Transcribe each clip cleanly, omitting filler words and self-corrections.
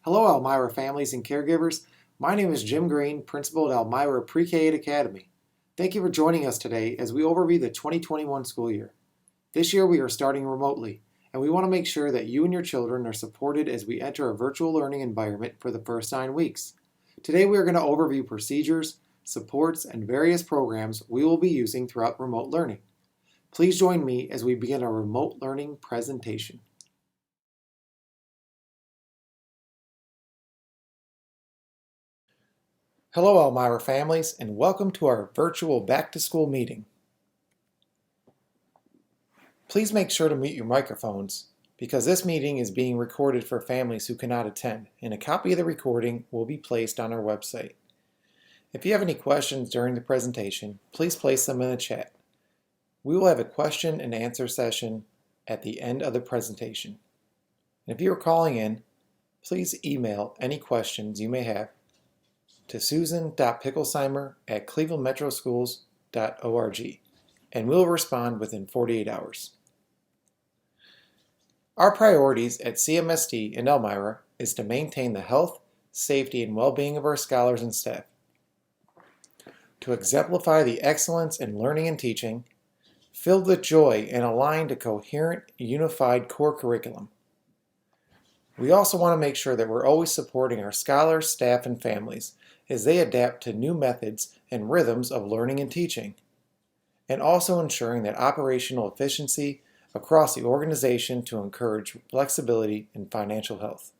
Hello, Elmira families and caregivers. My name is Jim Green, principal at Elmira Pre-K-8 Academy. Thank you for joining us today as we overview the 2021 school year. This year we are starting remotely, and we want to make sure that you and your children are supported as we enter a virtual learning environment for the first 9 weeks. Today we are going to overview procedures, supports, and various programs we will be using throughout remote learning. Please join me as we begin our remote learning presentation. Hello, Elmira families, and welcome to our virtual back-to-school meeting. Please make sure to mute your microphones because this meeting is being recorded for families who cannot attend, and a copy of the recording will be placed on our website. If you have any questions during the presentation, please place them in the chat. We will have a question and answer session at the end of the presentation. And if you are calling in, please email any questions you may have to susan.picklesheimer@clevelandmetroschools.org, and we'll respond within 48 hours. Our priorities at CMSD and Elmira is to maintain the health, safety, and well-being of our scholars and staff, to exemplify the excellence in learning and teaching, filled with joy and aligned to coherent, unified core curriculum. We also want to make sure that we're always supporting our scholars, staff, and families as they adapt to new methods and rhythms of learning and teaching, and also ensuring that operational efficiency across the organization to encourage flexibility and financial health.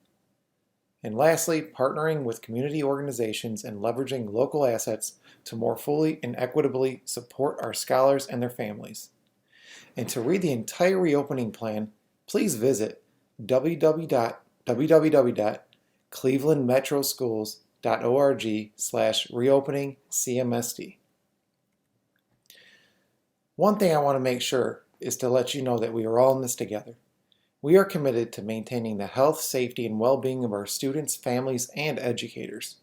And lastly, partnering with community organizations and leveraging local assets to more fully and equitably support our scholars and their families. And to read the entire reopening plan, please visit www.clevelandmetroschools.org/reopening-CMSD. One thing I want to make sure is to let you know that we are all in this together. We are committed to maintaining the health, safety, and well-being of our students, families, and educators.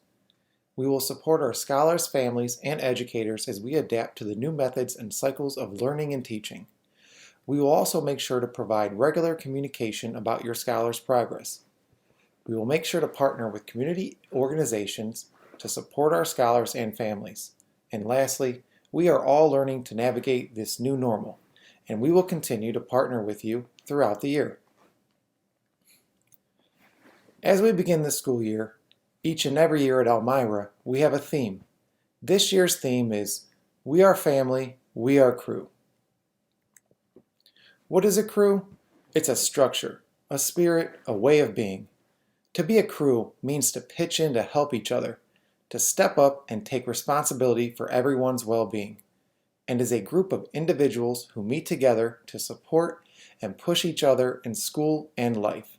We will support our scholars, families, and educators as we adapt to the new methods and cycles of learning and teaching. We will also make sure to provide regular communication about your scholars' progress. We will make sure to partner with community organizations to support our scholars and families. And lastly, we are all learning to navigate this new normal, and we will continue to partner with you throughout the year. As we begin the school year, each and every year at Elmira, we have a theme. This year's theme is, We Are Family, We Are Crew. What is a crew? It's a structure, a spirit, a way of being. To be a crew means to pitch in to help each other, to step up and take responsibility for everyone's well-being, and is a group of individuals who meet together to support and push each other in school and life.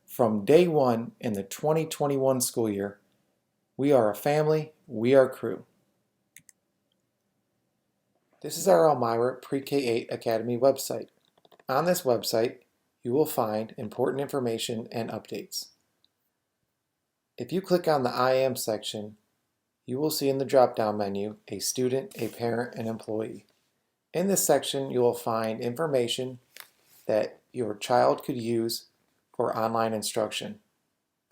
From day one in the 2021 school year, we are a family, we are crew. This is our Elmira Pre-K-8 Academy website. On this website, you will find important information and updates. If you click on the I Am section, you will see in the drop-down menu a student, a parent, and employee. In this section, you will find information that your child could use for online instruction,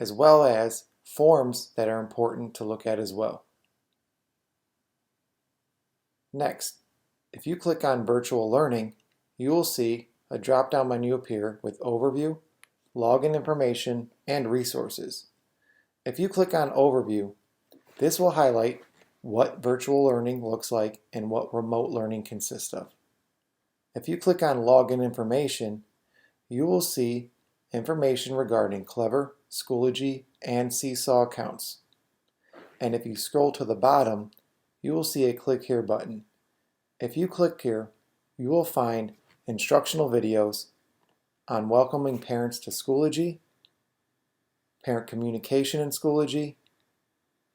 as well as forms that are important to look at as well. Next, if you click on Virtual Learning, you will see a drop-down menu appear with Overview, Login Information, and Resources. If you click on Overview, this will highlight what virtual learning looks like and what remote learning consists of. If you click on Login Information, you will see information regarding Clever, Schoology, and Seesaw accounts. And if you scroll to the bottom, you will see a Click Here button. If you click here, you will find instructional videos on welcoming parents to Schoology, parent communication in Schoology,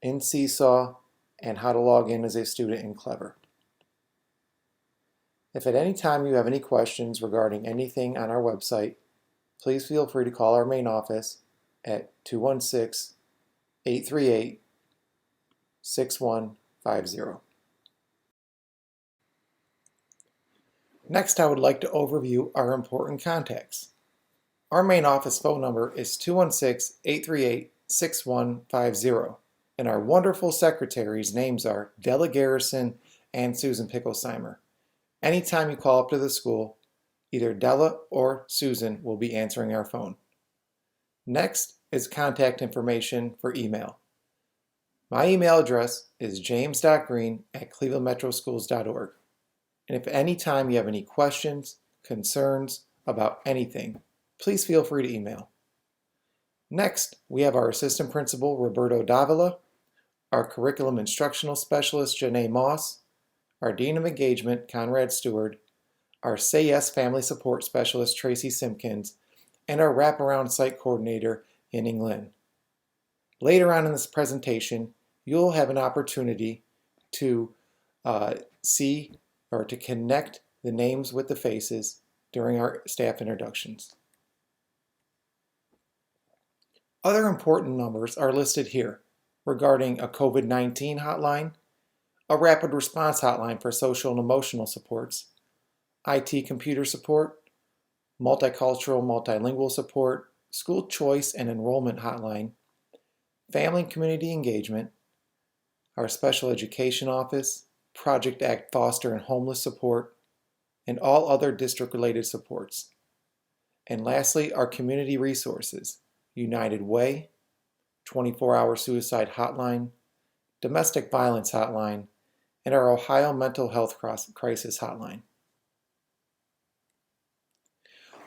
in Seesaw, and how to log in as a student in Clever. If at any time you have any questions regarding anything on our website, please feel free to call our main office at 216-838-6150. Next, I would like to overview our important contacts. Our main office phone number is 6150. And our wonderful secretaries' names are Della Garrison and Susan Picklesheimer. Anytime you call up to the school, either Della or Susan will be answering our phone. Next is contact information for email. My email address is james.green@clevelandmetroschools.org. And if at any time you have any questions, concerns about anything, please feel free to email. Next, we have our Assistant Principal, Roberto Davila, our Curriculum Instructional Specialist, Janae Moss, our Dean of Engagement, Conrad Stewart, our Say Yes Family Support Specialist, Tracy Simpkins, and our Wraparound Site Coordinator, Yinning Lin. Later on in this presentation, you'll have an opportunity to see or to connect the names with the faces during our staff introductions. Other important numbers are listed here regarding a COVID-19 hotline, a rapid response hotline for social and emotional supports, IT computer support, multicultural, multilingual support, school choice and enrollment hotline, family and community engagement, our special education office, Project Act foster and homeless support, and all other district-related supports. And lastly, our community resources, United Way, 24-hour suicide hotline, domestic violence hotline, and our Ohio mental health crisis hotline.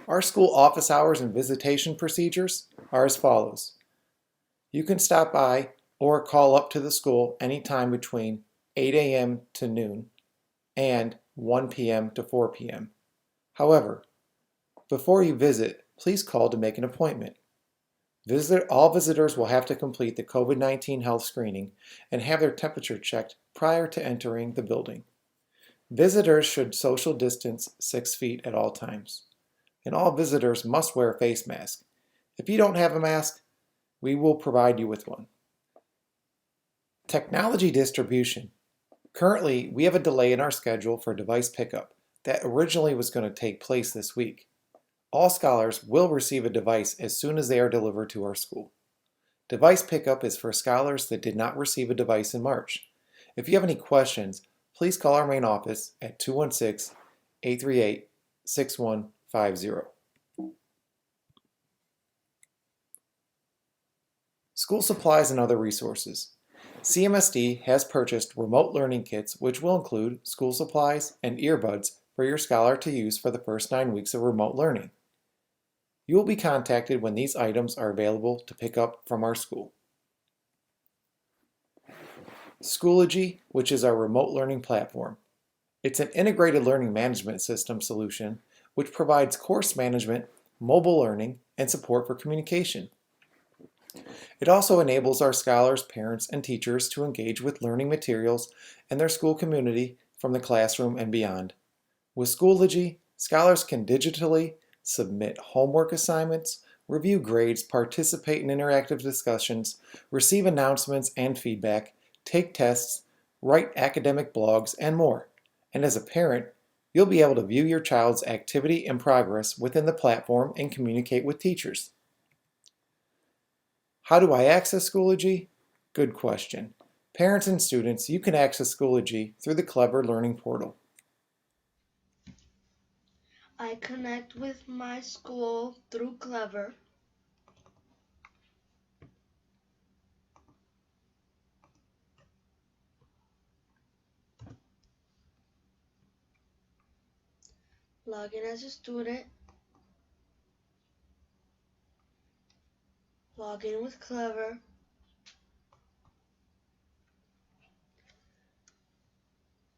Our school office hours and visitation procedures are as follows. You can stop by or call up to the school anytime between 8 a.m. to noon and 1 p.m. to 4 p.m. However, before you visit, please call to make an appointment. All visitors will have to complete the COVID-19 health screening and have their temperature checked prior to entering the building. Visitors should social distance 6 feet at all times. And all visitors must wear a face mask. If you don't have a mask, we will provide you with one. Technology distribution. Currently, we have a delay in our schedule for device pickup that originally was going to take place this week. All scholars will receive a device as soon as they are delivered to our school. Device pickup is for scholars that did not receive a device in March. If you have any questions, please call our main office at 216-838-6150. School supplies and other resources. CMSD has purchased remote learning kits which will include school supplies and earbuds for your scholar to use for the first 9 weeks of remote learning. You will be contacted when these items are available to pick up from our school. Schoology, which is our remote learning platform. It's an integrated learning management system solution which provides course management, mobile learning, and support for communication. It also enables our scholars, parents, and teachers to engage with learning materials and their school community from the classroom and beyond. With Schoology, scholars can digitally submit homework assignments, review grades, participate in interactive discussions, receive announcements and feedback, take tests, write academic blogs, and more. And as a parent, you'll be able to view your child's activity and progress within the platform and communicate with teachers. How do I access Schoology? Good question. Parents and students, you can access Schoology through the Clever Learning Portal. I connect with my school through Clever. Log in as a student. Log in with Clever.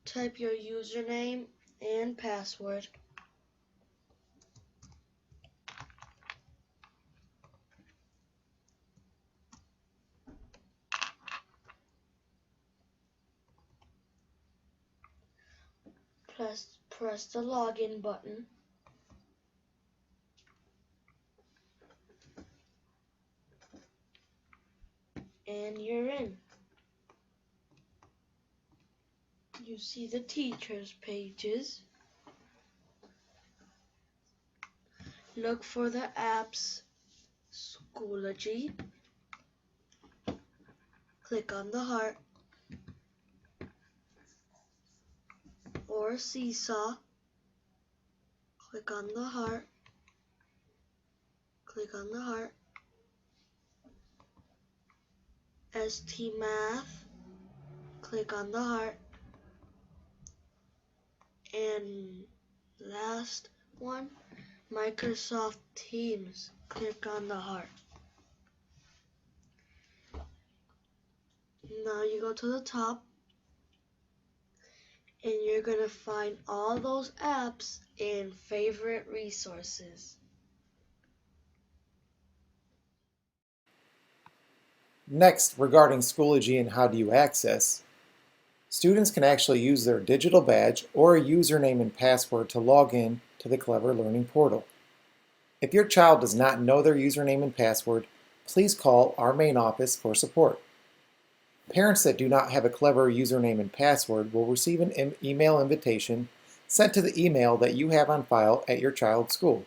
Type your username and password. Press the login button. And you're in. You see the teachers' pages. Look for the apps Schoology. click on the heart, or seesaw, click on the heart, click on the heart, ST Math, click on the heart, and last one, Microsoft Teams, click on the heart. Now you go to the top and you're going to find all those apps in favorite resources. Next, regarding Schoology and how do you access, students can actually use their digital badge or a username and password to log in to the Clever Learning portal. If your child does not know their username and password, please call our main office for support. Parents that do not have a Clever username and password will receive an email invitation sent to the email that you have on file at your child's school.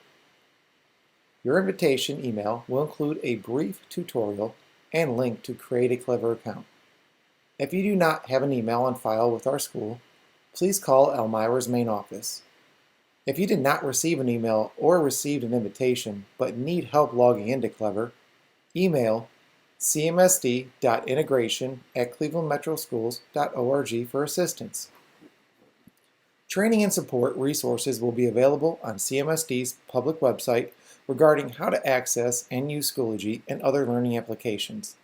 Your invitation email will include a brief tutorial and link to create a Clever account. If you do not have an email on file with our school, please call Elmira's main office. If you did not receive an email or received an invitation but need help logging into Clever, email cmsd.integration@clevelandmetroschools.org for assistance. Training and support resources will be available on CMSD's public website regarding how to access and use Schoology and other learning applications.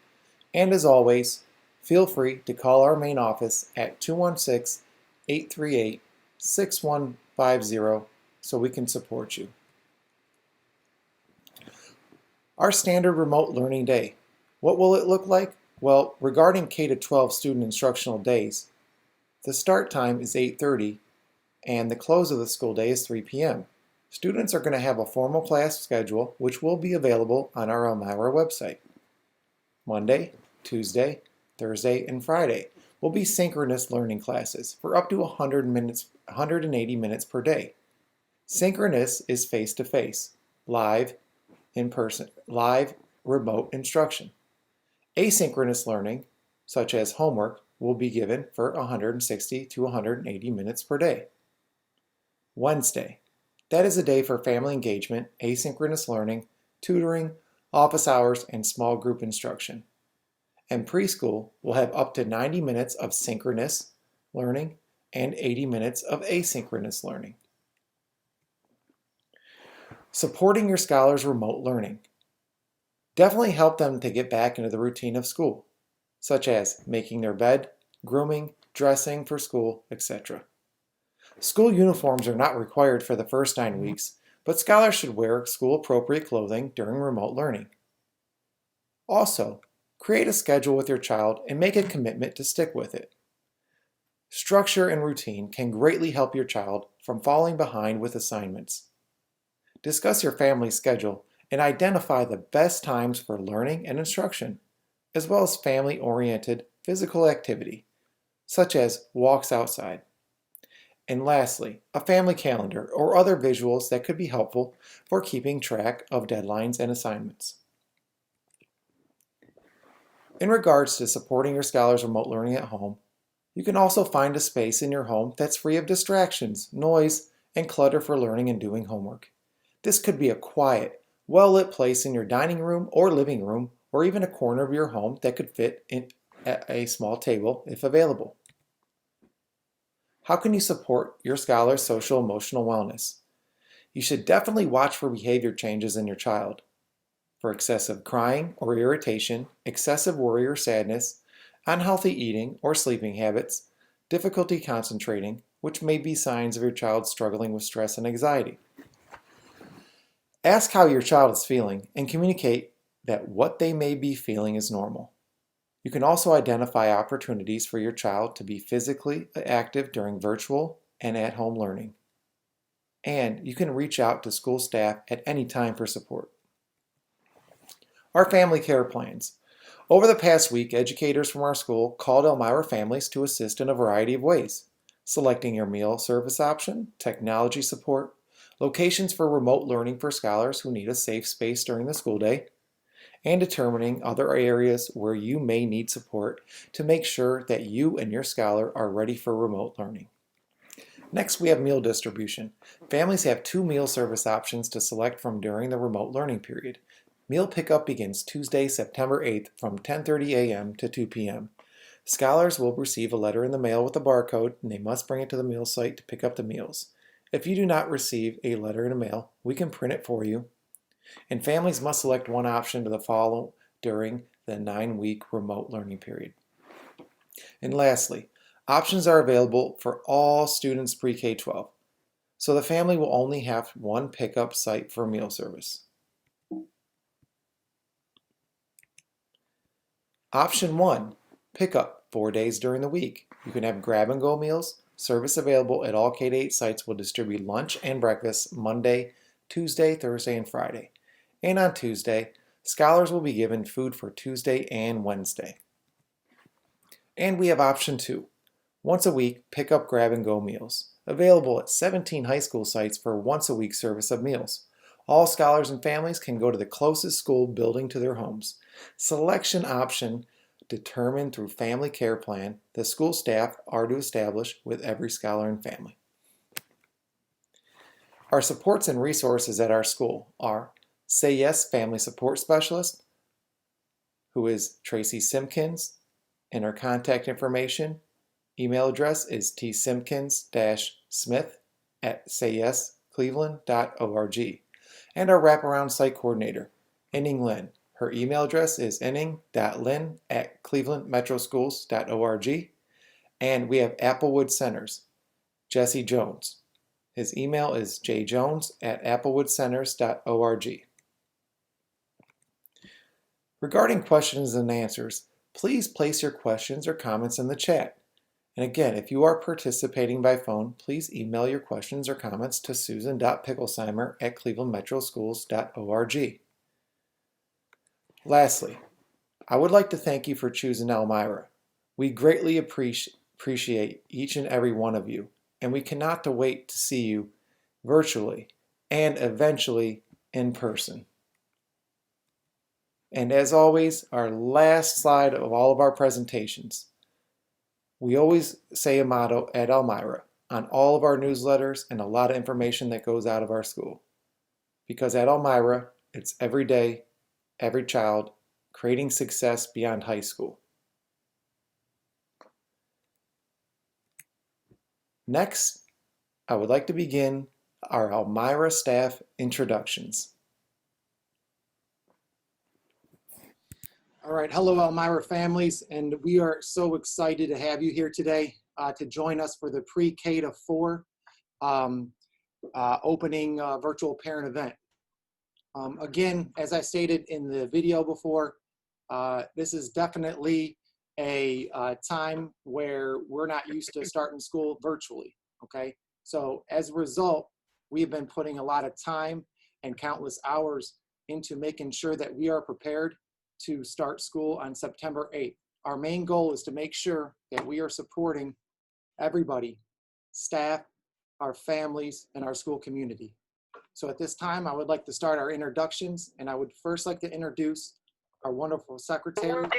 And as always, feel free to call our main office at 216-838-6150 so we can support you. Our standard remote learning day. What will it look like? Well, regarding K-12 student instructional days, the start time is 8:30 and the close of the school day is 3 p.m. Students are going to have a formal class schedule which will be available on our Elmira website. Monday, Tuesday, Thursday, and Friday will be synchronous learning classes for up to 180 minutes per day. Synchronous is face-to-face, live, in-person, live, remote instruction. Asynchronous learning, such as homework, will be given for 160 to 180 minutes per day. Wednesday, that is a day for family engagement, asynchronous learning, tutoring, office hours, and small group instruction. And preschool will have up to 90 minutes of synchronous learning and 80 minutes of asynchronous learning. Supporting your scholars' remote learning. Definitely help them to get back into the routine of school, such as making their bed, grooming, dressing for school, etc. School uniforms are not required for the first 9 weeks, but scholars should wear school-appropriate clothing during remote learning. Also, create a schedule with your child and make a commitment to stick with it. Structure and routine can greatly help your child from falling behind with assignments. Discuss your family's schedule and identify the best times for learning and instruction, as well as family-oriented physical activity, such as walks outside. And lastly, a family calendar or other visuals that could be helpful for keeping track of deadlines and assignments. In regards to supporting your scholars' remote learning at home, you can also find a space in your home that's free of distractions, noise, and clutter for learning and doing homework. This could be a quiet, well-lit place in your dining room or living room, or even a corner of your home that could fit in at a small table if available. How can you support your scholar's social emotional wellness? You should definitely watch for behavior changes in your child. For excessive crying or irritation, excessive worry or sadness, unhealthy eating or sleeping habits, difficulty concentrating, which may be signs of your child struggling with stress and anxiety. Ask how your child is feeling and communicate that what they may be feeling is normal. You can also identify opportunities for your child to be physically active during virtual and at-home learning. And you can reach out to school staff at any time for support. Our family care plans. Over the past week, educators from our school called Elmira families to assist in a variety of ways: selecting your meal service option, technology support, locations for remote learning for scholars who need a safe space during the school day, and determining other areas where you may need support to make sure that you and your scholar are ready for remote learning. Next, we have meal distribution. Families have 2 meal service options to select from during the remote learning period. Meal pickup begins Tuesday, September 8th from 10:30 a.m. to 2 p.m. Scholars will receive a letter in the mail with a barcode, and they must bring it to the meal site to pick up the meals. If you do not receive a letter in the mail, we can print it for you. And families must select one option to follow during the 9-week remote learning period. And lastly, options are available for all students pre-K-12, so the family will only have one pickup site for meal service. Option 1, pickup 4 days during the week. You can have grab-and-go meals. Service available at all K-8 sites will distribute lunch and breakfast Monday, Tuesday, Thursday, and Friday. And on Tuesday, scholars will be given food for Tuesday and Wednesday. And we have option 2, once a week pick-up grab-and-go meals. Available at 17 high school sites for once-a-week service of meals. All scholars and families can go to the closest school building to their homes. Selection option determined through family care plan the school staff are to establish with every scholar and family. Our supports and resources at our school are Say Yes Family Support Specialist, who is Tracy Simpkins, and her contact information, email address is tsimkins-smith@sayyescleveland.org, and our wraparound site coordinator, Inning Lin. Her email address is inning.lin@clevelandmetroschools.org. And we have Applewood Centers, Jesse Jones. His email is jjones@applewoodcenters.org. Regarding questions and answers, please place your questions or comments in the chat. And again, if you are participating by phone, please email your questions or comments to susan.picklesheimer@clevelandmetroschools.org. Lastly, I would like to thank you for choosing Elmira. We greatly appreciate each and every one of you, and we cannot wait to see you virtually and eventually in person. And as always, our last slide of all of our presentations. We always say a motto at Elmira on all of our newsletters and a lot of information that goes out of our school. Because at Elmira, it's every day, every child, creating success beyond high school. Next, I would like to begin our Elmira staff introductions. All right, hello Elmira families, and we are so excited to have you here today to join us for the pre-K-4 opening virtual parent event. Again, as I stated in the video before, this is definitely a time where we're not used to starting school virtually, okay? So as a result, we've been putting a lot of time and countless hours into making sure that we are prepared to start school on September 8th. Our main goal is to make sure that we are supporting everybody, staff, our families, and our school community. So at this time, I would like to start our introductions, and I would first like to introduce our wonderful secretary.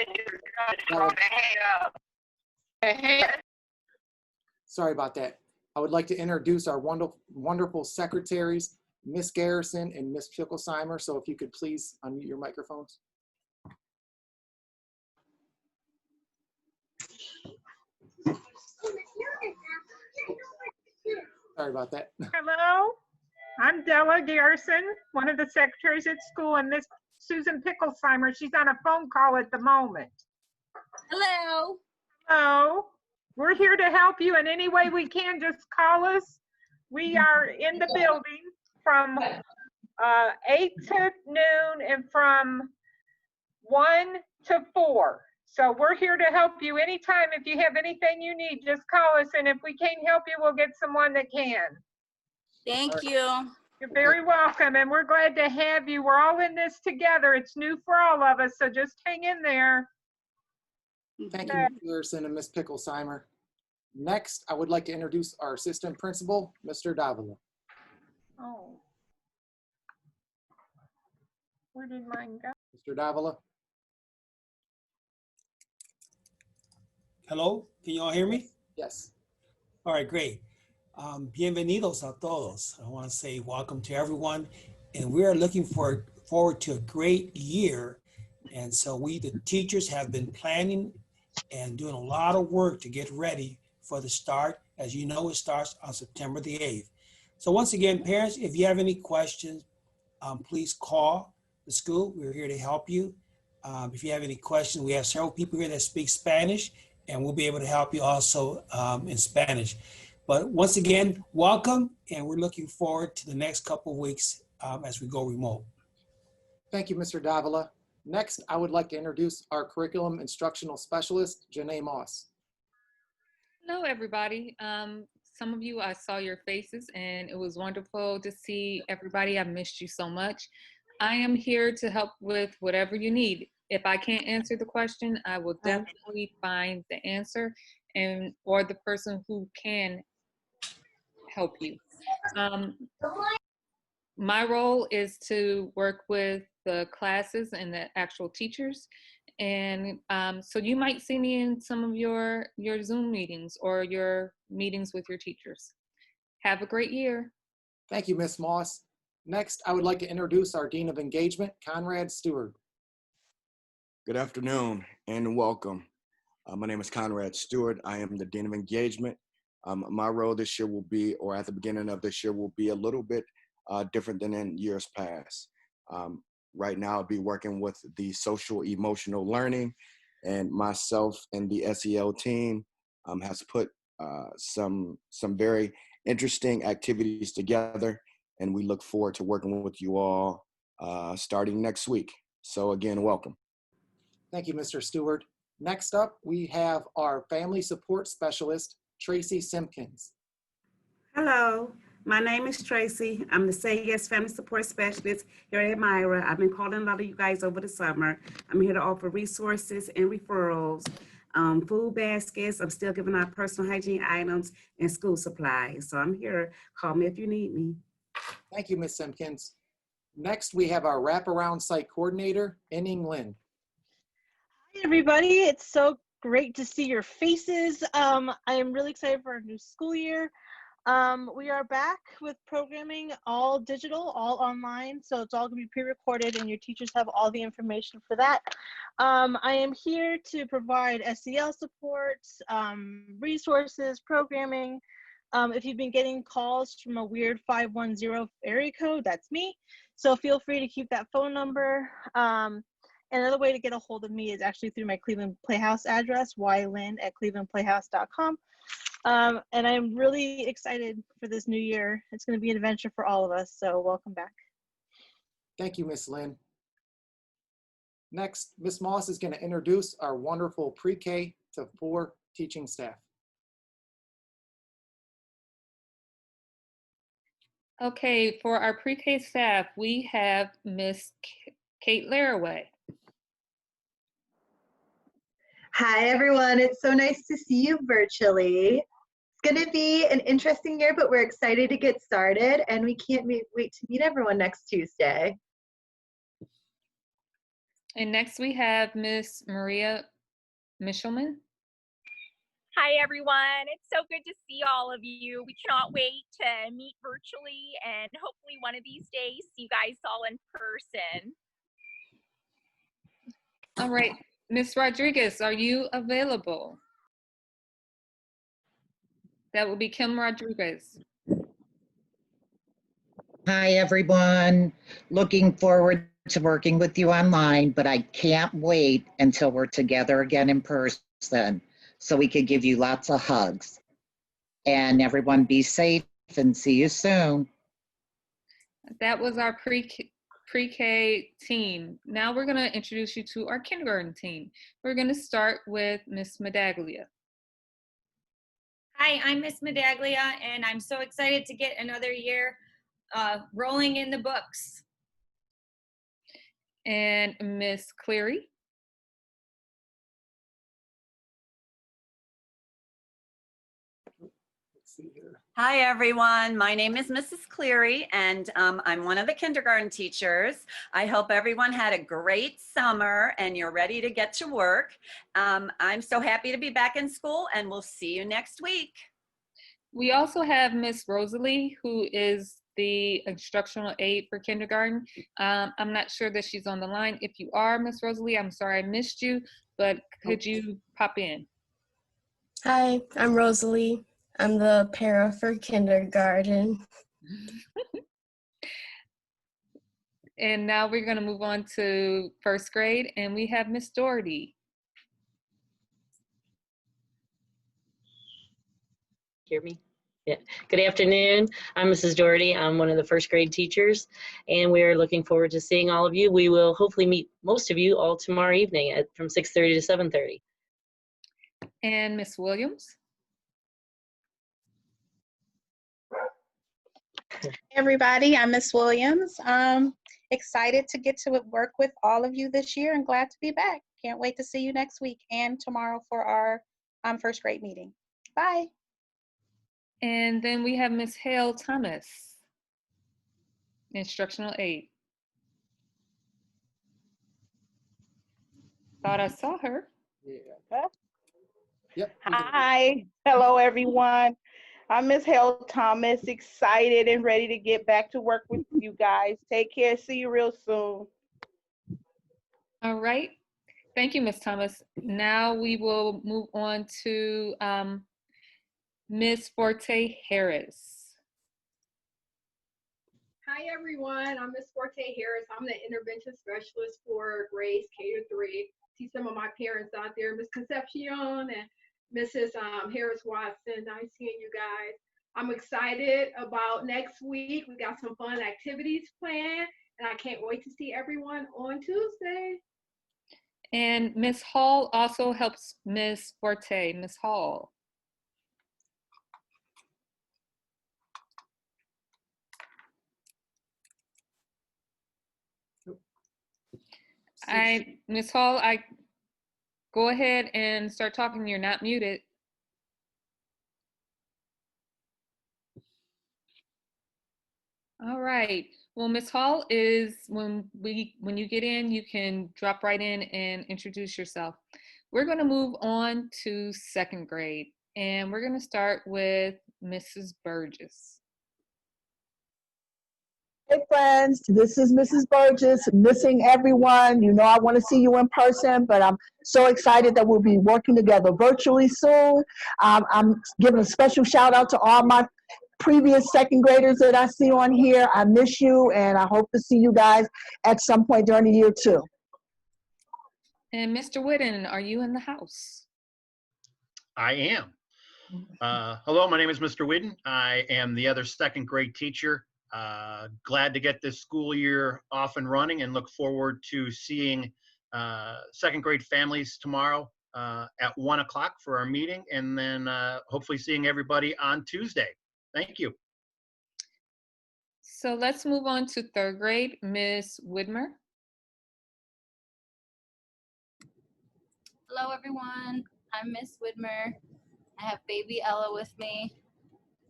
Sorry about that. I would like to introduce our wonderful secretaries, Miss Garrison and Miss Picklesheimer. So if you could please unmute your microphones. Sorry about that. Hello, I'm Della Garrison, one of the secretaries at school, and Miss Susan Picklesheimer, she's on a phone call at the moment. Hello. Hello, we're here to help you in any way we can. Just call us. We are in the building from 8 to noon and from 1 to 4. So we're here to help you anytime. If you have anything you need, just call us, and if we can't help you, we'll get someone that can. Thank you. You're very welcome, and we're glad to have you. We're all in this together. It's new for all of us, so just hang in there. Thank you, Ms. Garrison and Ms. Picklesheimer. Next, I would like to introduce our assistant principal, Mr. Davila. Oh. Where did mine go? Mr. Davila? Hello, can you all hear me? Yes. All right, great. Bienvenidos a todos. I want to say welcome to everyone, and we are looking forward to a great year. And so we, the teachers, have been planning and doing a lot of work to get ready for the start. As you know, it starts on September the 8th. So once again, parents, if you have any questions, please call the school. We're here to help you. If you have any questions, we have several people here that speak Spanish, and we'll be able to help you also in Spanish. But once again, welcome, and we're looking forward to the next couple of weeks as we go remote. Thank you, Mr. Davila. Next, I would like to introduce our curriculum instructional specialist, Janae Moss. Hello, everybody. Some of you, I saw your faces and it was wonderful to see everybody. I missed you so much. I am here to help with whatever you need. If I can't answer the question, I will definitely find the answer or the person who can help you. My role is to work with the classes and the actual teachers. And so you might see me in some of your Zoom meetings or your meetings with your teachers. Have a great year. Thank you, Ms. Moss. Next, I would like to introduce our Dean of Engagement, Conrad Stewart. Good afternoon and welcome. My name is Conrad Stewart. I am the Dean of Engagement. My role this year will be, or at the beginning of this year, will be a little bit different than in years past. Right now, I'll be working with the social emotional learning, and myself and the SEL team has put some very interesting activities together, and we look forward to working with you all starting next week. So again, welcome. Thank you, Mr. Stewart. Next up, we have our Family Support Specialist, Tracy Simpkins. Hello, my name is Tracy. I'm the Say Yes Family Support Specialist here at Myra. I've been calling a lot of you guys over the summer. I'm here to offer resources and referrals, food baskets. I'm still giving out personal hygiene items and school supplies. So I'm here. Call me if you need me. Thank you, Ms. Simpkins. Next, we have our Wraparound Site Coordinator, Inning Lin. Hi, everybody. It's so great to see your faces. I am really excited for our new school year. We are back with programming, all digital, all online, so it's all going to be pre-recorded and your teachers have all the information for that. I am here to provide SEL support, resources, programming. If you've been getting calls from a weird 510 area code, that's me. So feel free to keep that phone number. Another way to get a hold of me is actually through my Cleveland Playhouse address, ylin@clevelandplayhouse.com. And I'm really excited for this new year. It's going to be an adventure for all of us, so welcome back. Thank you, Ms. Lin. Next, Ms. Moss is going to introduce our wonderful pre-K to 4 teaching staff. Okay, for our pre-K staff, we have Miss Kate Laraway. Hi, everyone. It's so nice to see you virtually. It's going to be an interesting year, but we're excited to get started, and we can't wait to meet everyone next Tuesday. And next we have Miss Maria Michelman. Hi, everyone. It's so good to see all of you. We cannot wait to meet virtually and hopefully one of these days see you guys all in person. All right, Miss Rodriguez, are you available? That will be Kim Rodriguez. Hi, everyone. Looking forward to working with you online, but I can't wait until we're together again in person so we can give you lots of hugs. And everyone be safe and see you soon. That was our pre-K team. Now we're going to introduce you to our kindergarten team. We're going to start with Miss Medaglia. Hi, I'm Miss Medaglia, and I'm so excited to get another year rolling in the books. And Miss Cleary. Hi, everyone. My name is Mrs. Cleary, and I'm one of the kindergarten teachers. I hope everyone had a great summer and you're ready to get to work. I'm so happy to be back in school, and we'll see you next week. We also have Miss Rosalie, who is the instructional aide for kindergarten. I'm not sure that she's on the line. If you are, Miss Rosalie, I'm sorry I missed you, but could you pop in? Hi, I'm Rosalie. I'm the para for kindergarten. And now we're going to move on to first grade, and we have Miss Doherty. Hear me? Yeah. Good afternoon. I'm Mrs. Doherty. I'm one of the first grade teachers, and we're looking forward to seeing all of you. We will hopefully meet most of you all tomorrow evening from 6:30 to 7:30. And Miss Williams. Hey everybody, I'm Miss Williams. Excited to get to work with all of you this year and glad to be back. Can't wait to see you next week and tomorrow for our first grade meeting. Bye. And then we have Miss Hale Thomas, instructional aide. Thought I saw her. Yeah. Yep. Hi. Hello, everyone. I'm Miss Hale Thomas, excited and ready to get back to work with you guys. Take care. See you real soon. All right. Thank you, Miss Thomas. Now we will move on to Miss Forte Harris. Hi everyone, I'm Miss Forte Harris. I'm the intervention specialist for grades K-3. See some of my parents out there, Miss Concepcion and Mrs. Harris Watson. Nice seeing you guys. I'm excited about next week. We got some fun activities planned, and I can't wait to see everyone on Tuesday. And Miss Hall also helps Miss Forte. Miss Hall. Miss Hall, I go ahead and start talking. You're not muted. All right. Well, Miss Hall is when you get in, you can drop right in and introduce yourself. We're going to move on to second grade, and we're going to start with Mrs. Burgess. Hey friends, this is Mrs. Burgess, missing everyone. You know I want to see you in person, but I'm so excited that we'll be working together virtually soon. I'm giving a special shout out to all my previous second graders that I see on here. I miss you, and I hope to see you guys at some point during the year too. And Mr. Whitten, are you in the house? I am. Hello, my name is Mr. Whitten. I am the other second grade teacher. Glad to get this school year off and running and look forward to seeing second grade families tomorrow at 1 o'clock for our meeting, and then hopefully seeing everybody on Tuesday. Thank you. So let's move on to third grade, Miss Widmer. Hello everyone, I'm Miss Widmer. I have baby Ella with me.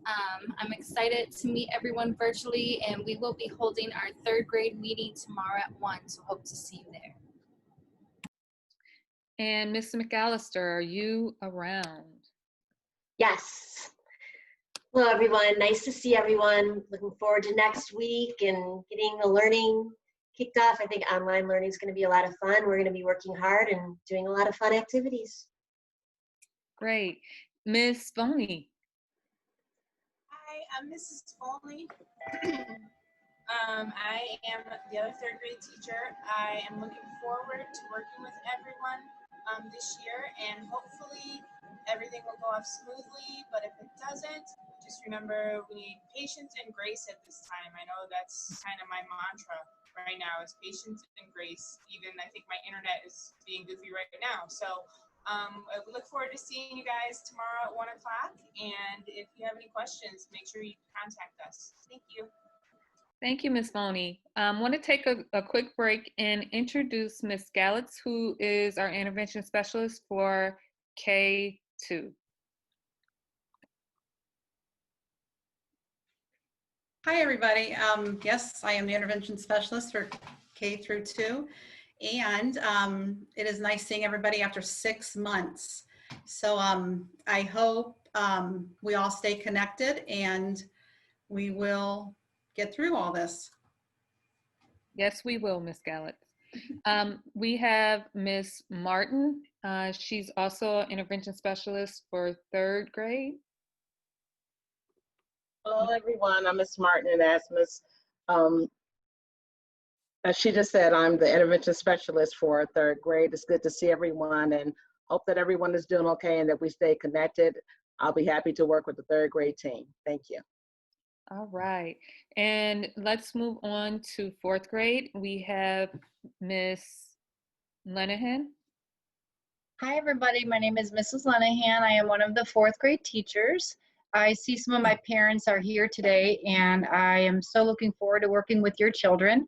I'm excited to meet everyone virtually, and we will be holding our third grade meeting tomorrow at 1, so hope to see you there. And Miss McAllister, are you around? Yes. Hello, everyone. Nice to see everyone. Looking forward to next week and getting the learning kicked off. I think online learning is going to be a lot of fun. We're going to be working hard and doing a lot of fun activities. Great. Miss Boney. Hi, I'm Mrs. Foley. I am the other third grade teacher. I am looking forward to working with everyone this year, and hopefully everything will go off smoothly, but if it doesn't, just remember we need patience and grace at this time. I know that's kind of my mantra right now is patience and grace. Even I think my internet is being goofy right now. So I look forward to seeing you guys tomorrow at 1 o'clock. And if you have any questions, make sure you contact us. Thank you. Thank you, Miss Boney. I want to take a quick break and introduce Miss Gallitz, who is our intervention specialist for K2. Hi, everybody. Yes, I am the intervention specialist for K through 2. And it is nice seeing everybody after 6 months. So I hope we all stay connected and we will get through all this. Yes, we will, Miss Gallup. We have Miss Martin. She's also an intervention specialist for 3rd grade. Hello, everyone. I'm Miss Martin and as as she just said, I'm the intervention specialist for 3rd grade. It's good to see everyone and hope that everyone is doing okay and that we stay connected. I'll be happy to work with the 3rd grade team. Thank you. All right. And let's move on to 4th grade. We have Miss Lenahan. Hi, everybody. My name is Mrs. Lenahan. I am one of the 4th grade teachers. I see some of my parents are here today, and I am so looking forward to working with your children.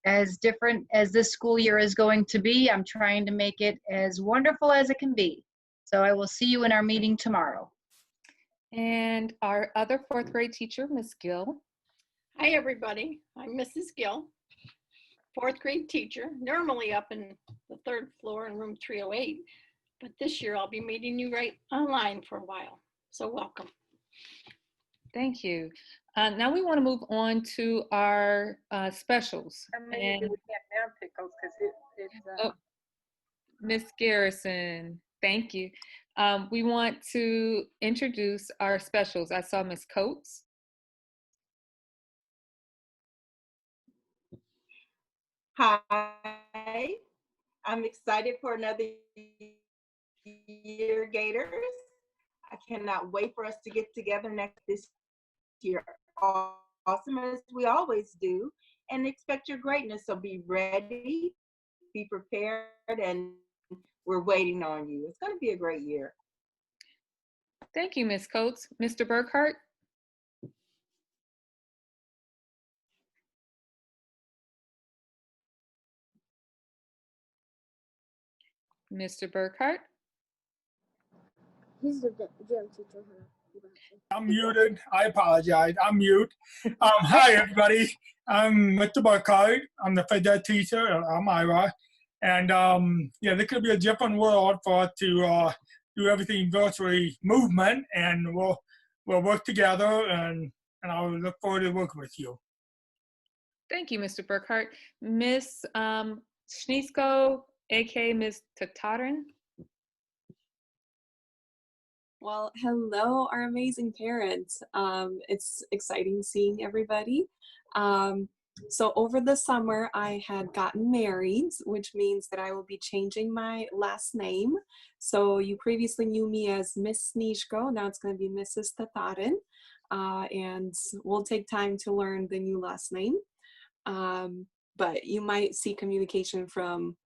As different as this school year is going to be, I'm trying to make it as wonderful as it can be. So I will see you in our meeting tomorrow. And our other 4th grade teacher, Miss Gill. Hi, everybody. I'm Mrs. Gill, 4th grade teacher, normally up in the 3rd floor in room 308. But this year I'll be meeting you right online for a while. So welcome. Thank you. Now we want to move on to our specials. And Miss Garrison, thank you. We want to introduce our specials. I saw Miss Coates. Hi, I'm excited for another year, Gators. I cannot wait for us to get together this year. Awesome as we always do, and expect your greatness. So be ready, be prepared, and we're waiting on you. It's going to be a great year. Thank you, Miss Coates. Mr. Burkhart. Mr. Burkhart. He's the gym teacher. I'm muted. I apologize. I'm mute. Hi, everybody. I'm Mr. Burkhardt. I'm the phys ed teacher at Elmira. And yeah, there could be a different world for us to do everything virtually movement, and we'll work together, and I will look forward to working with you. Thank you, Mr. Burkhart. Miss Schneesko, aka Miss Tatarin. Well, hello, our amazing parents. It's exciting seeing everybody. So over the summer, I had gotten married, which means that I will be changing my last name. So you previously knew me as Miss Snishko, now it's going to be Mrs. Tatarin. And we'll take time to learn the new last name. But you might see communication from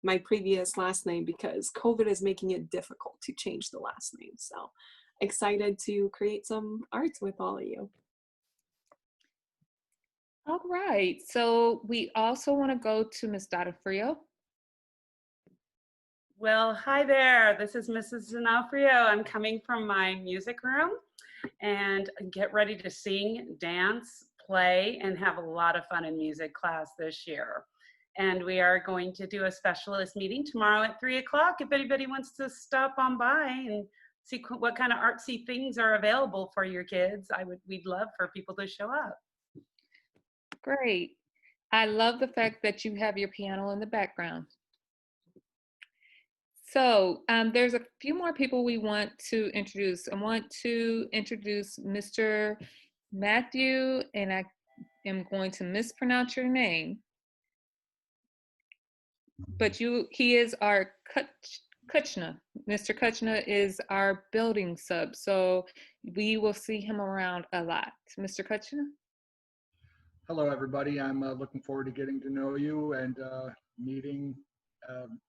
my previous last name because COVID is making it difficult to change the last name. So excited to create some art with all of you. All right, so we also want to go to Miss D'Onofrio. Well, hi there. This is Mrs. D'Onofrio. I'm coming from my music room and get ready to sing, dance, play, and have a lot of fun in music class this year. And we are going to do a specialist meeting tomorrow at 3 o'clock. If anybody wants to stop on by and see what kind of artsy things are available for your kids, we'd love for people to show up. Great. I love the fact that you have your piano in the background. So there's a few more people we want to introduce. I want to introduce Mr. Matthew, and I am going to mispronounce your name. But he is our Kuchna. Mr. Kuchna is our building sub, so we will see him around a lot. Mr. Kuchna? Hello, everybody. I'm looking forward to getting to know you and meeting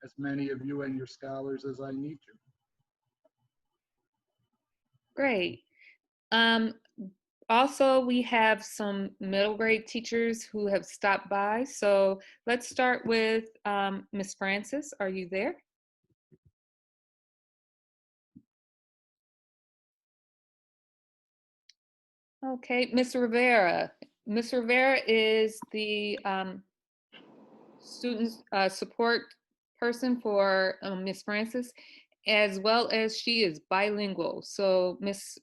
as many of you and your scholars as I need to. Great. Also, we have some middle grade teachers who have stopped by. So let's start with Miss Francis. Are you there? Okay, Miss Rivera, Ms. Rivera is the student support person for Ms. Francis, as well as she is bilingual. So Ms.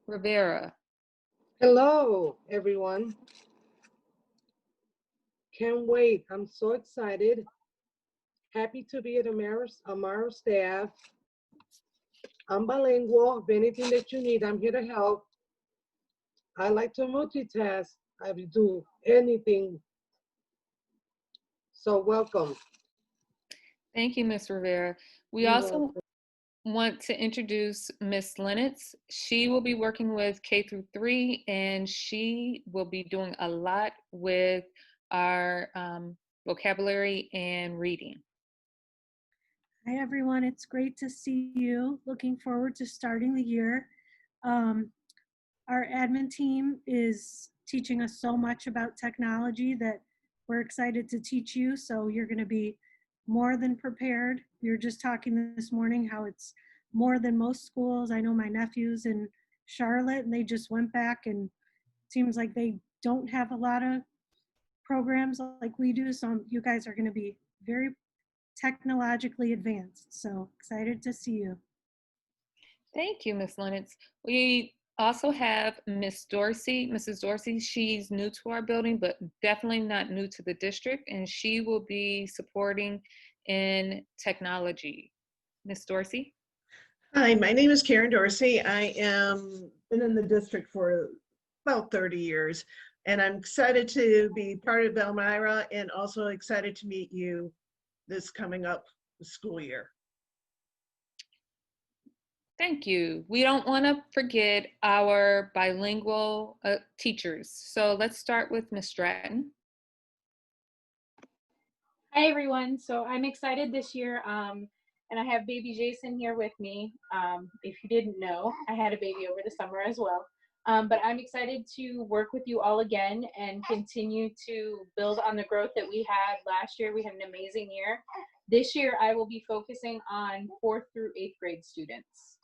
Rivera. Hello, everyone. Can't wait. I'm so excited. Happy to be at Amaro staff. I'm bilingual. If anything that you need, I'm here to help. I like to multitask. I do anything. So welcome. Thank you, Ms. Rivera. We You're also welcome. want to introduce Ms. Lennox. She will be working with K-3, and she will be doing a lot with our vocabulary and reading. Hi, everyone. It's great to see you. Looking forward to starting the year. Our admin team is teaching us so much about technology that we're excited to teach you. So you're going to be more than prepared. We were just talking this morning how it's more than most schools. I know my nephew's in Charlotte and they just went back, and it seems like they don't have a lot of programs like we do. So you guys are going to be very technologically advanced. So excited to see you. Thank you, Ms. Lennox. We also have Ms. Dorsey. Mrs. Dorsey, she's new to our building, but definitely not new to the district, and she will be supporting in technology. Ms. Dorsey? Hi, my name is Karen Dorsey. I am been in the district for about 30 years, and I'm excited to be part of Elmira and also excited to meet you this coming up school year. Thank you. We don't want to forget our bilingual teachers. So let's start with Ms. Stratton. Hi, everyone. So I'm excited this year, and I have baby Jason here with me. If you didn't know, I had a baby over the summer as well. But I'm excited to work with you all again and continue to build on the growth that we had last year. We had an amazing year. This year, I will be focusing on 4th through 8th grade students.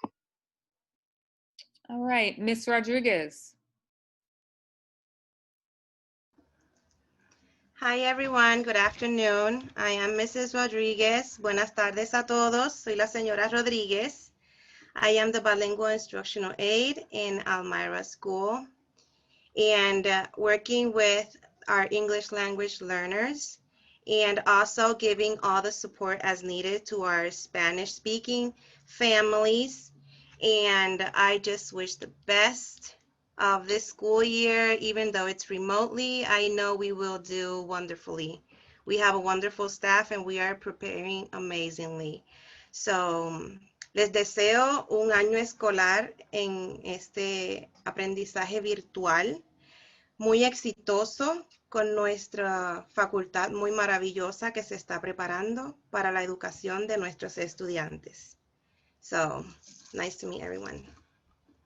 All right, Ms. Rodriguez. Hi everyone, good afternoon. I am Mrs. Rodriguez. Buenas tardes a todos. Soy la señora Rodriguez. I am the bilingual instructional aide in Elmira School and working with our English language learners and also giving all the support as needed to our Spanish speaking families. And I just wish the best of this school year, even though it's remotely. I know we will do wonderfully. We have a wonderful staff and we are preparing amazingly. So, les deseo un año escolar en este aprendizaje virtual muy exitoso con nuestra facultad muy maravillosa que se está preparando para la educación de nuestros estudiantes. So, nice to meet everyone.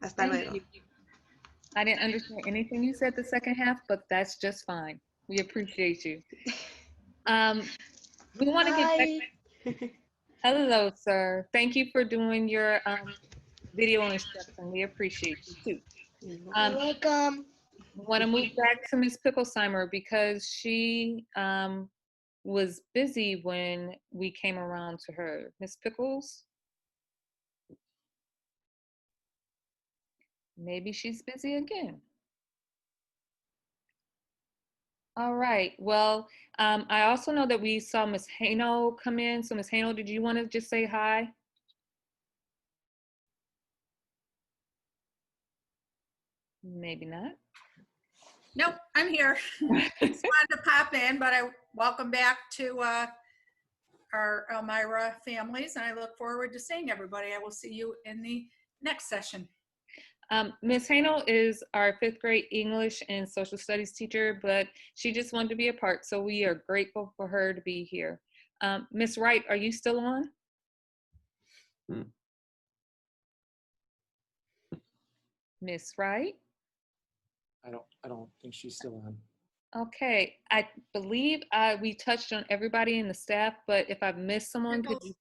Hasta luego. You. I didn't understand anything you said the second half, but that's just fine. We appreciate you. We want to get back. Hello, sir. Thank you for doing your video instruction. We appreciate you too. You're welcome. We want to move back to Ms. Picklesheimer because she was busy when we came around to her. Ms. Pickles? Maybe she's busy again. All right. Well, I also know that we saw Ms. Hano come in. So Ms. Hano, did you want to just say hi? Maybe not. Nope, I'm here. Just wanted to pop in, but I welcome back to our Elmira families, and I look forward to seeing everybody. I will see you in the next session. Ms. Hano is our 5th grade English and social studies teacher, but she just wanted to be a part, so we are grateful for her to be here. Ms. Wright, are you still on? Ms. Wright? I don't think she's still on. Okay, I believe we touched on everybody in the staff, but if I've missed someone, could you?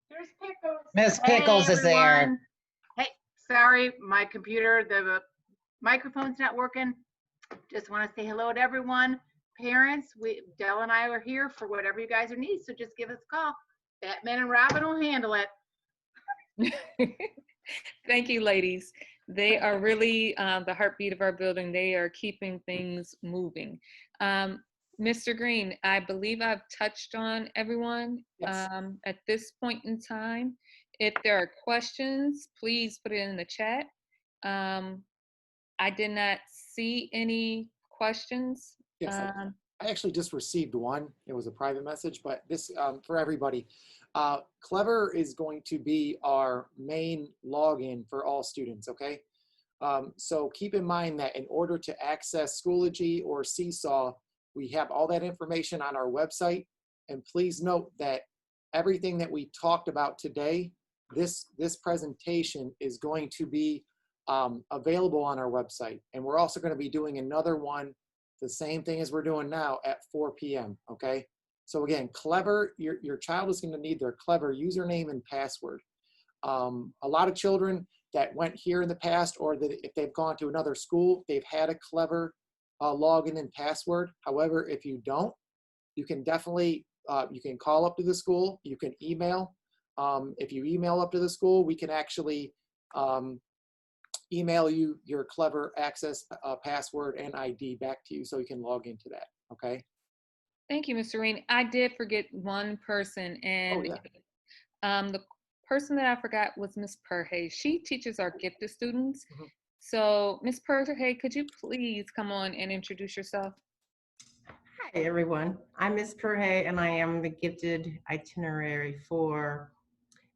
There's Pickles. Miss Pickles is there. Hey, sorry, my computer, the microphone's not working. just want to say hello to everyone. Parents, Dell and I are here for whatever you guys are need. So just give us a call. Batman and Robin will handle it. Thank you, ladies. They are really the heartbeat of our building. They are keeping things moving. Mr. Green, I believe I've touched on everyone at this point in time. If there are questions, please put it in the chat. I did not see any questions. Yes, I actually just received one. It was a private message, but this for everybody. Clever is going to be our main login for all students, okay? So keep in mind that in order to access Schoology or Seesaw, we have all that information on our website. And please note that everything that we talked about today, this presentation is going to be available on our website. And we're also going to be doing another one, the same thing as we're doing now at 4 p.m., okay? So again, Clever, your child is going to need their Clever username and password. A lot of children that went here in the past, or that if they've gone to another school, they've had a Clever login and password. However, if you don't, you can definitely, you can call up to the school, you can email. If you email up to the school, we can actually email you your Clever access password and ID back to you so you can log into that, okay? Thank you, Mr. Green. I did forget one person, and the person that I forgot was Miss Perhay. She teaches our gifted students. So, Miss Perhay, could you please come on and introduce yourself? Hi, everyone. I'm Ms. Perhay, and I am the gifted itinerary for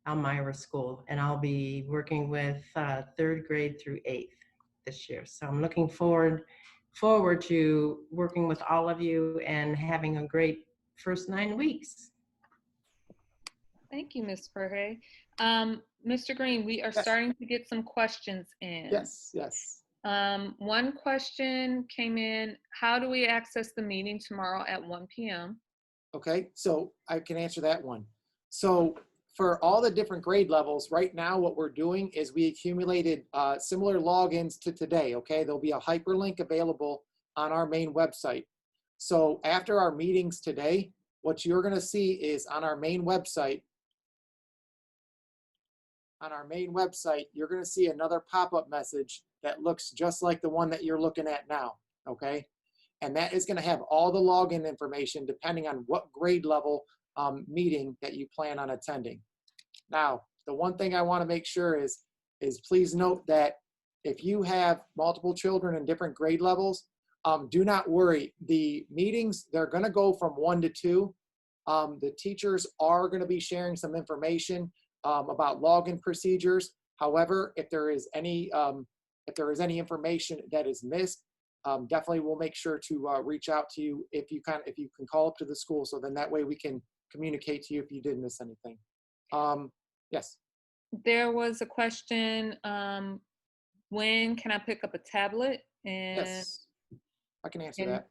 Elmira School, and I'll be working with 3rd grade through 8th this year. So I'm looking forward to working with all of you and having a great first 9 weeks. Thank you, Ms. Perhay. Mr. Green, we are starting to get some questions in. Yes, yes. One question came in: how do we access the meeting tomorrow at 1 p.m.? Okay, so I can answer that one. So for all the different grade levels, right now what we're doing is we accumulated similar logins to today, okay? There'll be a hyperlink available on our main website. So after our meetings today, what you're gonna see is on our main website, you're gonna see another pop-up message that looks just like the one that you're looking at now, okay? And that is gonna have all the login information depending on what grade level meeting that you plan on attending. Now, the one thing I wanna make sure is please note that if you have multiple children in different grade levels, do not worry. The meetings, they're gonna go from 1 to 2. The teachers are gonna be sharing some information about login procedures. However, if there is any information that is missed, definitely we'll make sure to reach out to you if you can call up to the school, so then that way we can communicate to you if you did miss anything. Yes. There was a question, when can I pick up a tablet? And yes, I can answer that.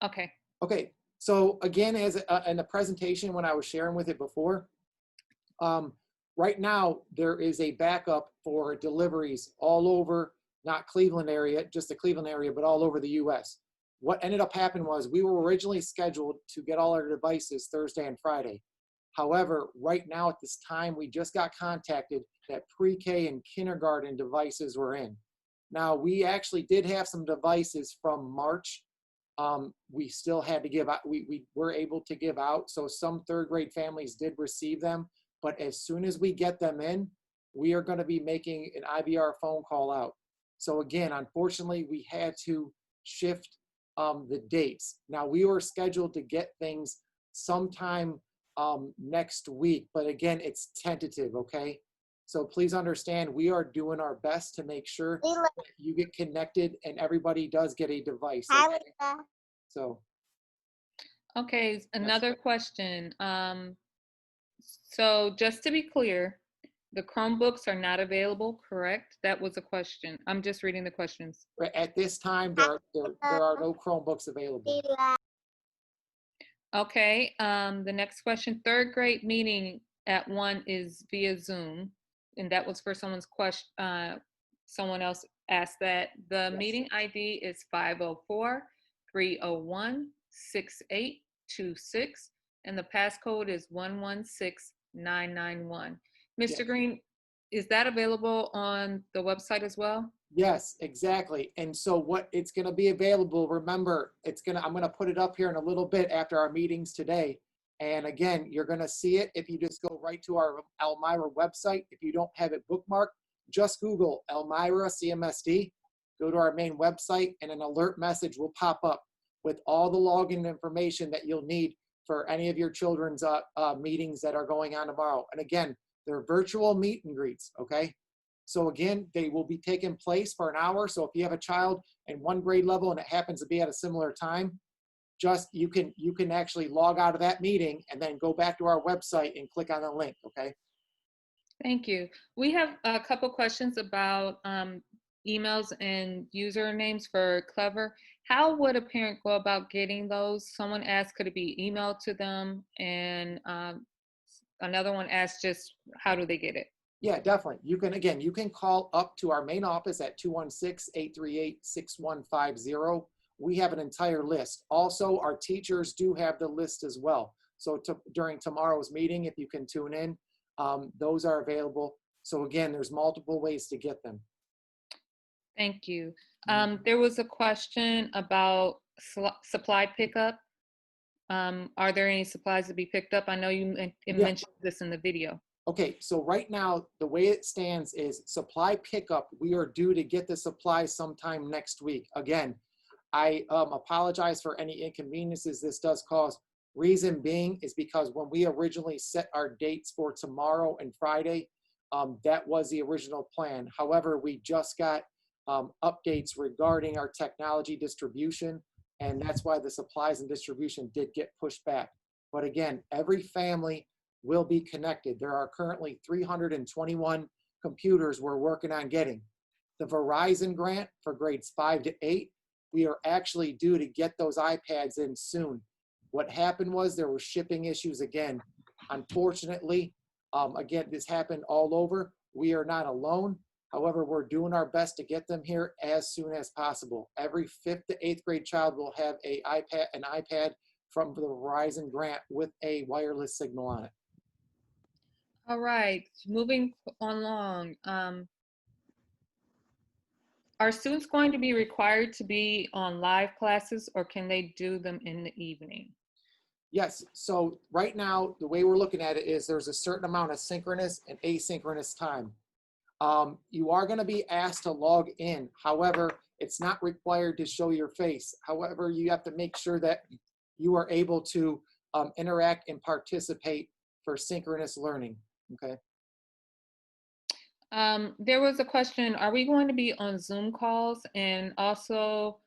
Okay. Okay, so again, as in the presentation when I was sharing with it before, right now there is a backup for deliveries all over, not Cleveland area, just the Cleveland area, but all over the US. What ended up happening was we were originally scheduled to get all our devices Thursday and Friday. However, right now at this time, we just got contacted that pre-K and kindergarten devices were in. Now, we actually did have some devices from March. We still had to give out, we were able to give out, so some 3rd grade families did receive them, but as soon as we get them in, we are gonna be making an IVR phone call out. So again, unfortunately, we had to shift the dates. Now, we were scheduled to get things sometime next week, but again, it's tentative, okay? So please understand, we are doing our best to make sure that you get connected and everybody does get a device. Okay? So. Okay, another question. So just to be clear, the Chromebooks are not available, correct? That was a question. I'm just reading the questions. At this time, there are no Chromebooks available. Okay, the next question, 3rd grade meeting at 1 is via Zoom. And that was for someone's question, someone else asked that. The meeting ID is 504-301-6826, and the passcode is 116991. Mr. Green, is that available on the website as well? Yes, exactly. And so what it's going to be available, remember, I'm going to put it up here in a little bit after our meetings today. And again, you're going to see it if you just go right to our Elmira website. If you don't have it bookmarked, just Google Elmira CMSD, go to our main website, and an alert message will pop up with all the login information that you'll need for any of your children's meetings that are going on tomorrow. And again, they're virtual meet and greets, okay? So again, they will be taking place for an hour. So if you have a child in one grade level and it happens to be at a similar time, just you can actually log out of that meeting and then go back to our website and click on the link, okay? Thank you. We have a couple questions about emails and usernames for Clever. How would a parent go about getting those? Someone asked, could it be emailed to them? And another one asked just how do they get it? Yeah, definitely. You can call up to our main office at 216-838-6150. We have an entire list. Also, our teachers do have the list as well. So during tomorrow's meeting, if you can tune in, those are available. So again, there's multiple ways to get them. Thank you. There was a question about supply pickup. Are there any supplies to be picked up? I know you mentioned this in the video. Okay, so right now, the way it stands is supply pickup. We are due to get the supplies sometime next week. Again, I apologize for any inconveniences this does cause. Reason being is because when we originally set our dates for tomorrow and Friday, that was the original plan. However, we just got updates regarding our technology distribution, and that's why the supplies and distribution did get pushed back. But again, every family will be connected. There are currently 321 computers we're working on getting. The Verizon grant for grades 5 to 8, we are actually due to get those iPads in soon. What happened was there were shipping issues again. Unfortunately, again, this happened all over. We are not alone. However, we're doing our best to get them here as soon as possible. Every 5th to 8th grade child will have an iPad from the Verizon grant with a wireless signal on it. All right, moving along. Are students going to be required to be on live classes, or can they do them in the evening? Yes, so right now, the way we're looking at it is there's a certain amount of synchronous and asynchronous time. You are going to be asked to log in. However, it's not required to show your face. However, you have to make sure that you are able to interact and participate for synchronous learning, okay? There was a question, are we going to be on Zoom calls? And also,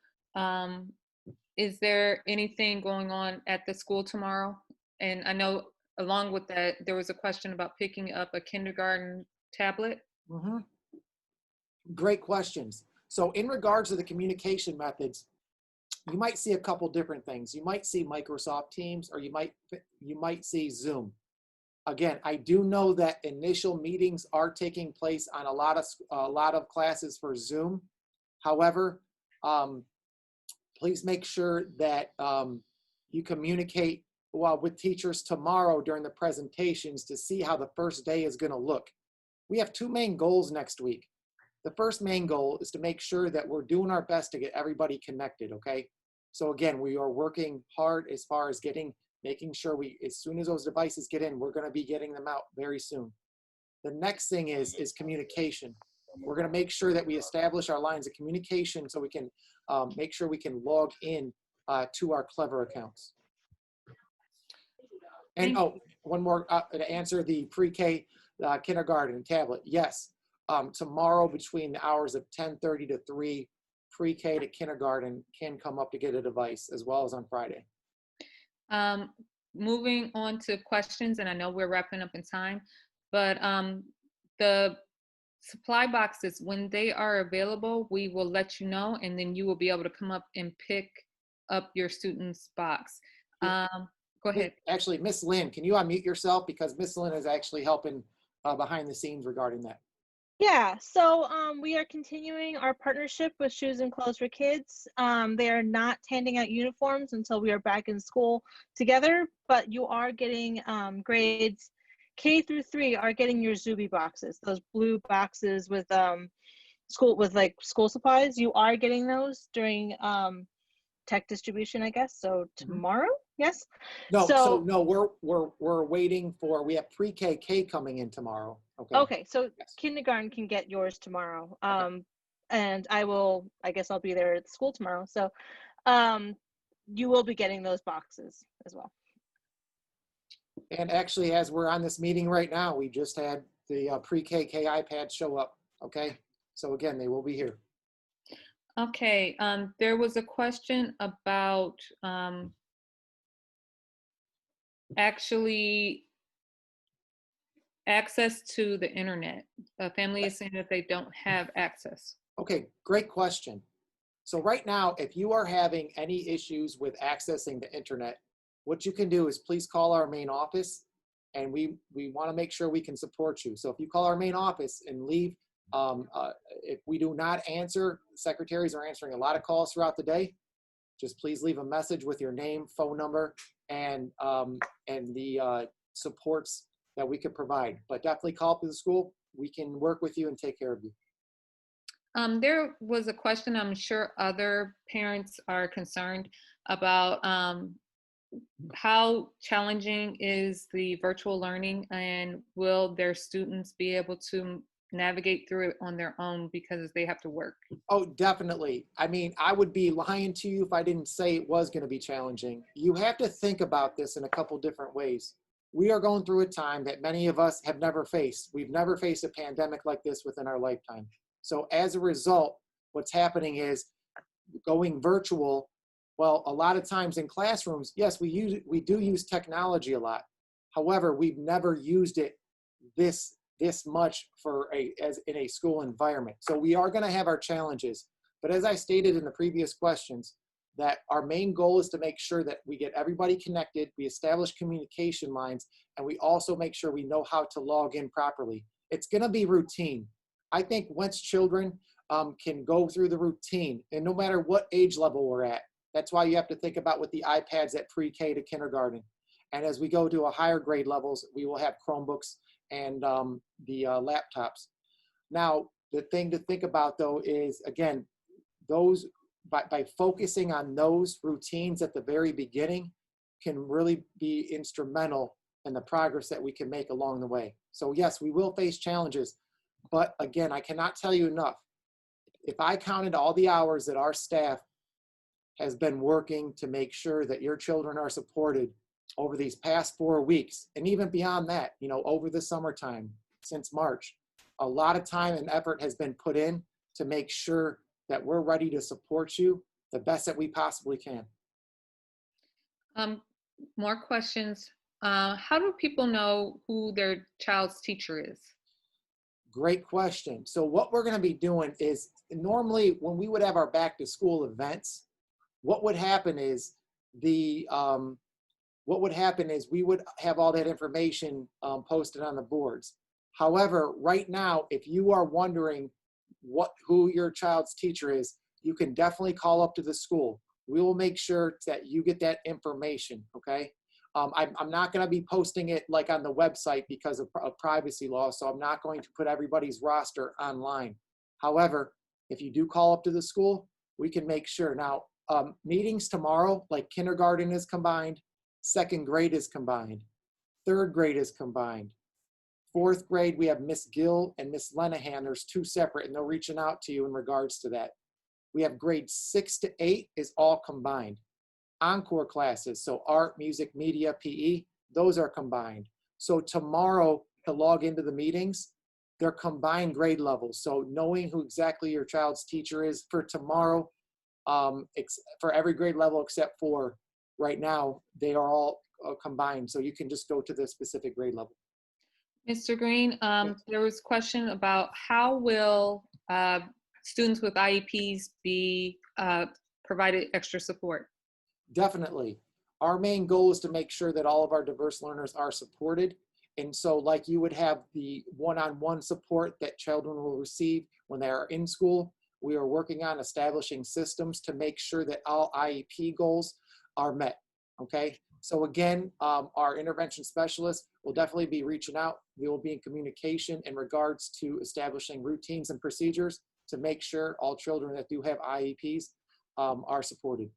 is there anything going on at the school tomorrow? And I know along with that, there was a question about picking up a kindergarten tablet. Mm-hmm. Great questions. So in regards to the communication methods, you might see a couple different things. You might see Microsoft Teams, or you might see Zoom. Again, I do know that initial meetings are taking place on a lot of classes for Zoom. However, please make sure that you communicate with teachers tomorrow during the presentations to see how the first day is going to look. We have two main goals next week. The first main goal is to make sure that we're doing our best to get everybody connected, okay? So again, we are working hard as far as making sure as soon as those devices get in, we're gonna be getting them out very soon. The next thing is communication. We're gonna make sure that we establish our lines of communication so we can make sure we can log in to our Clever accounts. And one more to answer the pre-K kindergarten tablet. Yes, tomorrow between the hours of 10:30 to 3, pre-K to kindergarten can come up to get a device, as well as on Friday. Moving on to questions, and I know we're wrapping up in time, but the supply boxes, when they are available, we will let you know, and then you will be able to come up and pick up your student's box. Go ahead. Actually, Miss Lynn, can you unmute yourself? Because Miss Lynn is actually helping behind the scenes regarding that. Yeah, so we are continuing our partnership with Shoes and Clothes for Kids. They are not handing out uniforms until we are back in school together, but you are getting grades K through 3 are getting your Zuby boxes, those blue boxes with school supplies. You are getting those during tech distribution, I guess. So tomorrow, yes. No, so So no, we're waiting for, we have pre-K coming in tomorrow. Okay. okay, so kindergarten can get yours tomorrow. And I guess I'll be there at school tomorrow. So you will be getting those boxes as well. And actually, as we're on this meeting right now, we just had the pre-K iPads show up. Okay. So again, they will be here. Okay, there was a question about actually access to the internet. A family is saying that they don't have access. Okay, great question. So right now, if you are having any issues with accessing the internet, what you can do is please call our main office, and we want to make sure we can support you. So if you call our main office and leave, if we do not answer, secretaries are answering a lot of calls throughout the day. Just please leave a message with your name, phone number, and the supports that we could provide. But definitely call up to the school. We can work with you and take care of you. There was a question, I'm sure other parents are concerned about how challenging is the virtual learning, and will their students be able to navigate through it on their own because they have to work? Oh, definitely. I mean, I would be lying to you if I didn't say it was going to be challenging. You have to think about this in a couple different ways. We are going through a time that many of us have never faced. We've never faced a pandemic like this within our lifetime. So as a result, what's happening is going virtual. Well, a lot of times in classrooms, yes, we do use technology a lot. However, we've never used it this much as in a school environment. So we are going to have our challenges. But as I stated in the previous questions, that our main goal is to make sure that we get everybody connected, we establish communication lines, and we also make sure we know how to log in properly. It's going to be routine. I think once children can go through the routine, and no matter what age level we're at, that's why you have to think about with the iPads at pre-K to kindergarten. And as we go to a higher grade levels, we will have Chromebooks and the laptops. Now, the thing to think about though is, again, those by focusing on those routines at the very beginning can really be instrumental in the progress that we can make along the way. So yes, we will face challenges, but again, I cannot tell you enough. If I counted all the hours that our staff has been working to make sure that your children are supported over these past 4 weeks, and even beyond that, you know, over the summertime, since March, a lot of time and effort has been put in to make sure that we're ready to support you the best that we possibly can. More questions. How do people know who their child's teacher is? Great question. So what we're going to be doing is, normally when we would have our back to school events, what would happen is we would have all that information posted on the boards. However, right now, if you are wondering who your child's teacher is, you can definitely call up to the school. We will make sure that you get that information, okay? I'm not going to be posting it like on the website because of privacy law, so I'm not going to put everybody's roster online. However, if you do call up to the school, we can make sure. Now, meetings tomorrow, like kindergarten is combined, second grade is combined, third grade is combined. Fourth grade, we have Miss Gill and Miss Lenahan. There's 2 separate, and they're reaching out to you in regards to that. We have grades 6 to 8 is all combined. Encore classes, so art, music, media, PE, those are combined. So tomorrow, to log into the meetings, they're combined grade levels. So knowing who exactly your child's teacher is for tomorrow, for every grade level except for right now, they are all combined. So you can just go to the specific grade level. Mr. Green, there was a question about how will students with IEPs be provided extra support? Definitely. Our main goal is to make sure that all of our diverse learners are supported. And so like you would have the one-on-one support that children will receive when they are in school, we are working on establishing systems to make sure that all IEP goals are met, okay? So again, our intervention specialists will definitely be reaching out. We will be in communication in regards to establishing routines and procedures to make sure all children that do have IEPs are supported.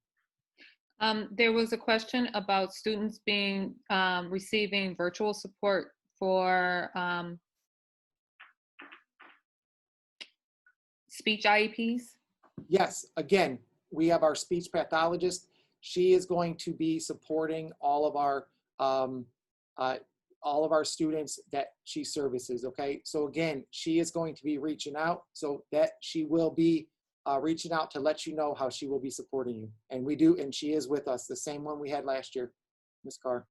There was a question about students being receiving virtual support for speech IEPs. Yes, again, we have our speech pathologist. She is going to be supporting all of our students that she services, okay? So again, she is going to be reaching out, so that she will be reaching out to let you know how she will be supporting you. And we do, and she is with us, the same one we had last year, Ms. Carr.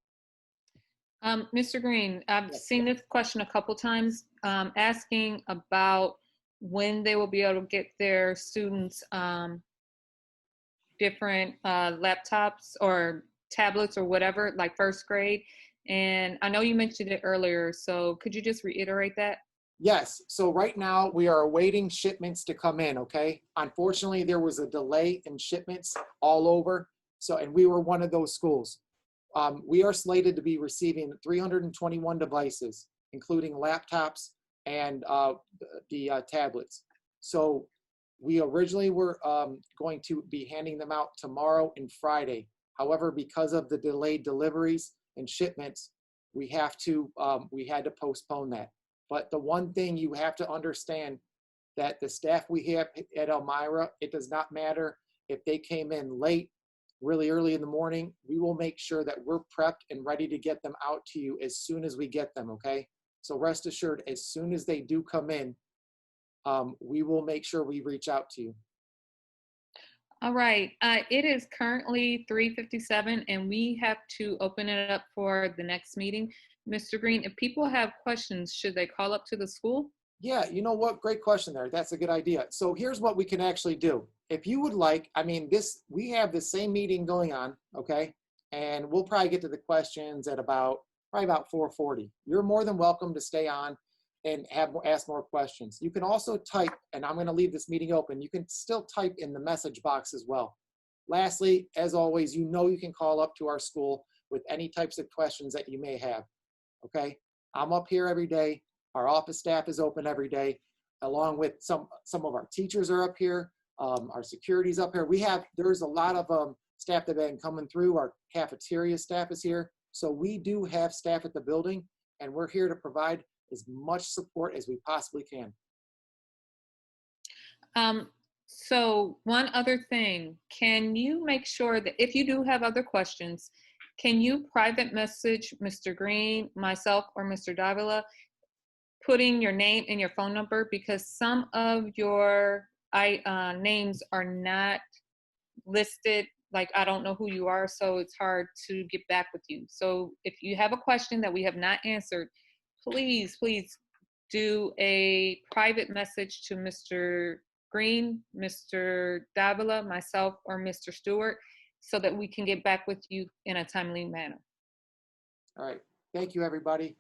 Mr. Green, I've seen this question a couple times, asking about when they will be able to get their students different laptops or tablets or whatever, like first grade. And I know you mentioned it earlier, so could you just reiterate that? Yes, so right now we are awaiting shipments to come in, okay? Unfortunately, there was a delay in shipments all over. So, and we were one of those schools. We are slated to be receiving 321 devices, including laptops and the tablets. So we originally were going to be handing them out tomorrow and Friday. However, because of the delayed deliveries and shipments, we had to postpone that. But the one thing you have to understand, that the staff we have at Elmira, it does not matter if they came in late, really early in the morning, we will make sure that we're prepped and ready to get them out to you as soon as we get them, okay? So rest assured, as soon as they do come in, we will make sure we reach out to you. All right, it is currently 3:57 and we have to open it up for the next meeting. Mr. Green, if people have questions, should they call up to the school? Yeah, you know what? Great question there. That's a good idea. So here's what we can actually do. If you would like, I mean, we have the same meeting going on, okay? And we'll probably get to the questions at probably about 4:40. You're more than welcome to stay on and ask more questions. You can also type, and I'm gonna leave this meeting open, you can still type in the message box as well. Lastly, as always, you know you can call up to our school with any types of questions that you may have, okay? I'm up here every day. Our office staff is open every day, along with some of our teachers are up here. Our security's up here. There's a lot of staff that have been coming through. Our cafeteria staff is here. So we do have staff at the building, and we're here to provide as much support as we possibly can. So one other thing, can you make sure that if you do have other questions, can you private message Mr. Green, myself, or Mr. Davila, putting your name and your phone number, because some of your names are not listed, like I don't know who you are, so it's hard to get back with you. So if you have a question that we have not answered, please do a private message to Mr. Green, Mr. Davila, myself, or Mr. Stewart, so that we can get back with you in a timely manner. All right. Thank you, everybody.